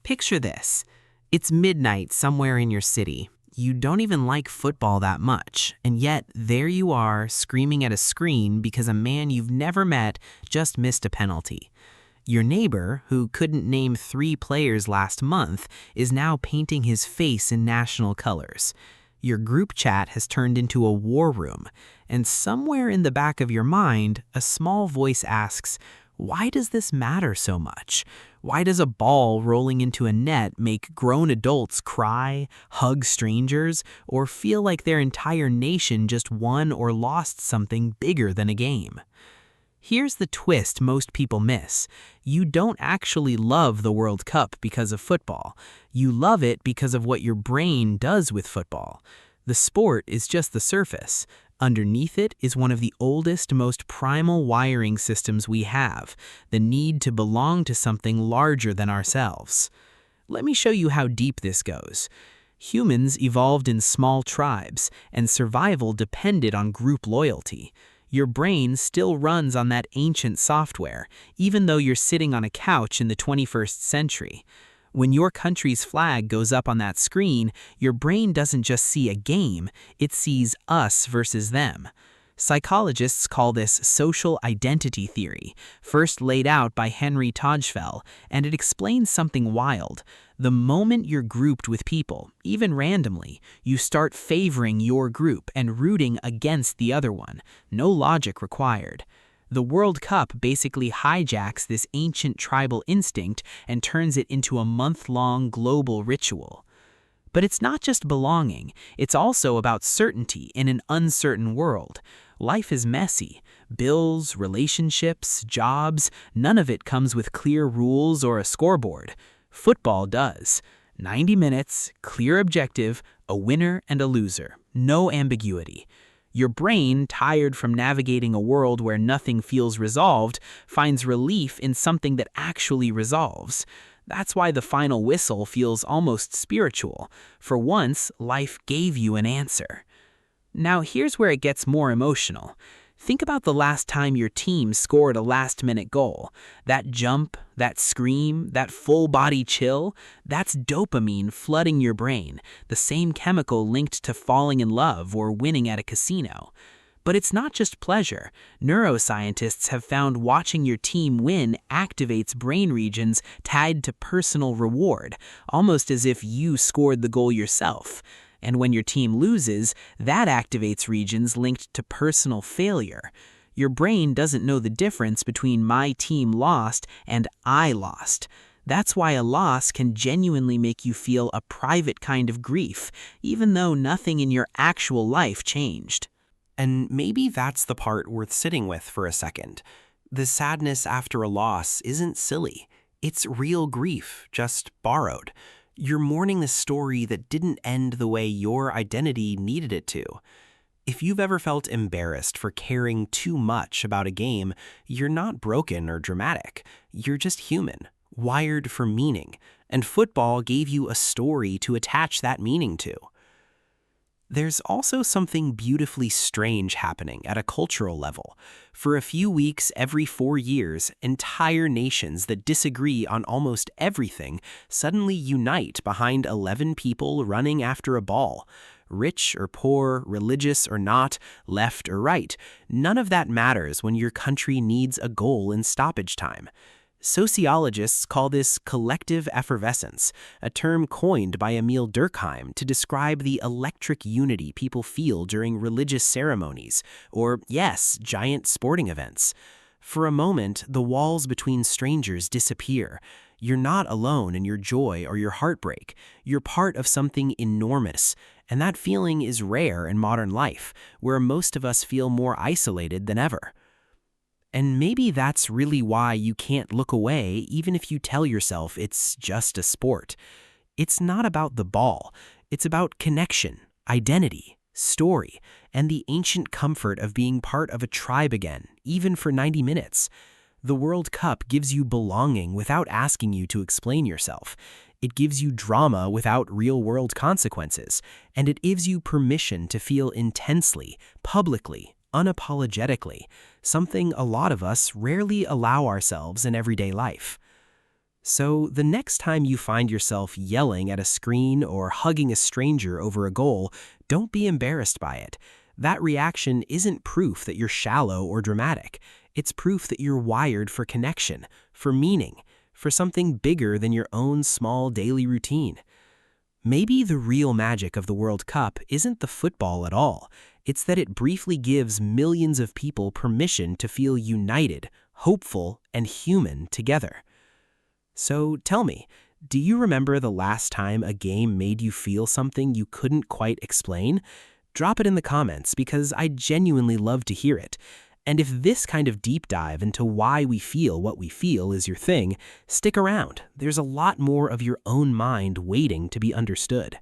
Picture this. It's midnight somewhere in your city. You don't even like football that much, and yet there you are screaming at a screen because a man you've never met just missed a penalty. Your neighbor, who couldn't name 3 players last month, is now painting his face in national colors. Your group chat has turned into a war room, and somewhere in the back of your mind, a small voice asks, why does this matter so much? Why does a ball rolling into a net make grown adults cry, hug strangers, or feel like their entire nation just won or lost something bigger than a game? Here's the twist most people miss. You don't actually love the World Cup because of football. You love it because of what your brain does with football. The sport is just the surface. Underneath it is one of the oldest, most primal wiring systems we have, the need to belong to something larger than ourselves. Let me show you how deep this goes. Humans evolved in small tribes, and survival depended on group loyalty. Your brain still runs on that ancient software, even though you're sitting on a couch in the 21st century. When your country's flag goes up on that screen, your brain doesn't just see a game, it sees us versus them. Psychologists call this social identity theory, first laid out by Henry Tajfel, and it explains something wild. The moment you're grouped with people, even randomly, you start favoring your group and rooting against the other one. No logic required. The World Cup basically hijacks this ancient tribal instinct and turns it into a month-long global ritual. But it's not just belonging, it's also about certainty in an uncertain world. Life is messy. Bills, relationships, jobs, none of it comes with clear rules or a scoreboard. Football does. 90 minutes, clear objective, a winner and a loser. No ambiguity. Your brain, tired from navigating a world where nothing feels resolved, finds relief in something that actually resolves. That's why the final whistle feels almost spiritual. For once, life gave you an answer. Now here's where it gets more emotional. Think about the last time your team scored a last-minute goal. That jump, that scream, that full-body chill, that's dopamine flooding your brain, the same chemical linked to falling in love or winning at a casino. But it's not just pleasure. Neuroscientists have found watching your team win activates brain regions tied to personal reward, almost as if you scored the goal yourself. And when your team loses, that activates regions linked to personal failure. Your brain doesn't know the difference between my team lost and I lost. That's why a loss can genuinely make you feel a private kind of grief, even though nothing in your actual life changed. And maybe that's the part worth sitting with for a second. The sadness after a loss isn't silly. It's real grief, just borrowed. You're mourning the story that didn't end the way your identity needed it to. If you've ever felt embarrassed for caring too much about a game, you're not broken or dramatic. You're just human, wired for meaning, and football gave you a story to attach that meaning to. There's also something beautifully strange happening at a cultural level. For a few weeks every 4 years, entire nations that disagree on almost everything suddenly unite behind 11 people running after a ball. Rich or poor, religious or not, left or right, none of that matters when your country needs a goal in stoppage time. Sociologists call this collective effervescence, a term coined by Emil Durkheim to describe the electric unity people feel during religious ceremonies, or, yes, giant sporting events. For a moment, the walls between strangers disappear. You're not alone in your joy or your heartbreak. You're part of something enormous, and that feeling is rare in modern life, where most of us feel more isolated than ever. And maybe that's really why you can't look away even if you tell yourself it's just a sport. It's not about the ball. It's about connection, identity, story, and the ancient comfort of being part of a tribe again, even for 90 minutes. The World Cup gives you belonging without asking you to explain yourself. It gives you drama without real-world consequences, and it gives you permission to feel intensely, publicly, unapologetically, something a lot of us rarely allow ourselves in everyday life. So the next time you find yourself yelling at a screen or hugging a stranger over a goal, don't be embarrassed by it. That reaction isn't proof that you're shallow or dramatic. It's proof that you're wired for connection, for meaning, for something bigger than your own small daily routine. Maybe the real magic of the World Cup isn't the football at all. It's that it briefly gives millions of people permission to feel united, hopeful, and human together. So tell me, do you remember the last time a game made you feel something you couldn't quite explain? Drop it in the comments because I genuinely love to hear it. And if this kind of deep dive into why we feel what we feel is your thing, stick around. There's a lot more of your own mind waiting to be understood.